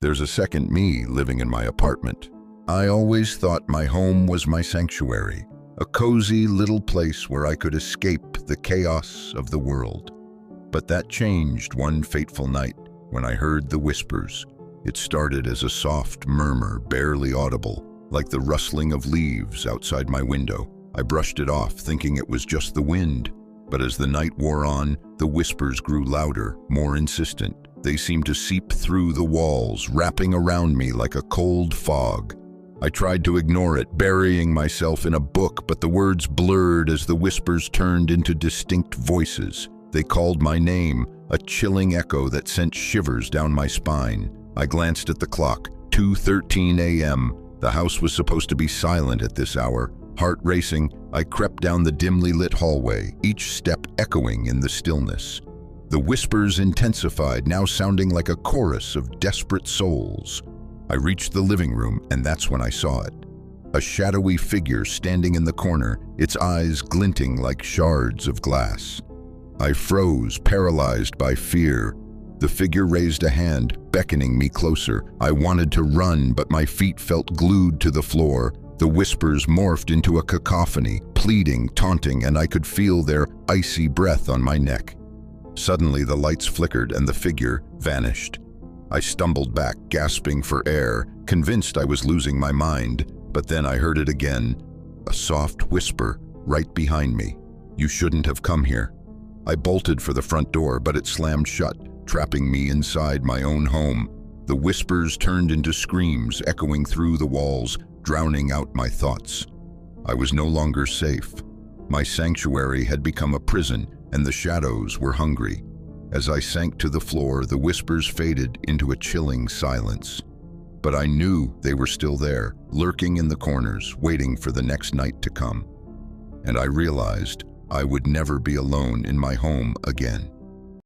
There's a second me living in my apartment. I always thought my home was my sanctuary, a cozy little place where I could escape the chaos of the world. But that changed one fateful night when I heard the whispers. It started as a soft murmur, barely audible, like the rustling of leaves outside my window. I brushed it off, thinking it was just the wind. But as the night wore on, the whispers grew louder, more insistent. They seemed to seep through the walls, wrapping around me like a cold fog. I tried to ignore it, burying myself in a book, but the words blurred as the whispers turned into distinct voices. They called my name, a chilling echo that sent shivers down my spine. I glanced at the clock, 2:13 a.m. The house was supposed to be silent at this hour. Heart racing, I crept down the dimly lit hallway, each step echoing in the stillness. The whispers intensified, now sounding like a chorus of desperate souls. I reached the living room, and that's when I saw it. A shadowy figure standing in the corner, its eyes glinting like shards of glass. I froze, paralyzed by fear. The figure raised a hand, beckoning me closer. I wanted to run, but my feet felt glued to the floor. The whispers morphed into a cacophony, pleading, taunting, and I could feel their icy breath on my neck. Suddenly, the lights flickered and the figure vanished. I stumbled back, gasping for air, convinced I was losing my mind. But then I heard it again, a soft whisper right behind me. "You shouldn't have come here." I bolted for the front door, but it slammed shut, trapping me inside my own home. The whispers turned into screams, echoing through the walls, drowning out my thoughts. I was no longer safe. My sanctuary had become a prison, and the shadows were hungry. As I sank to the floor, the whispers faded into a chilling silence. But I knew they were still there, lurking in the corners, waiting for the next night to come. And I realized I would never be alone in my home again.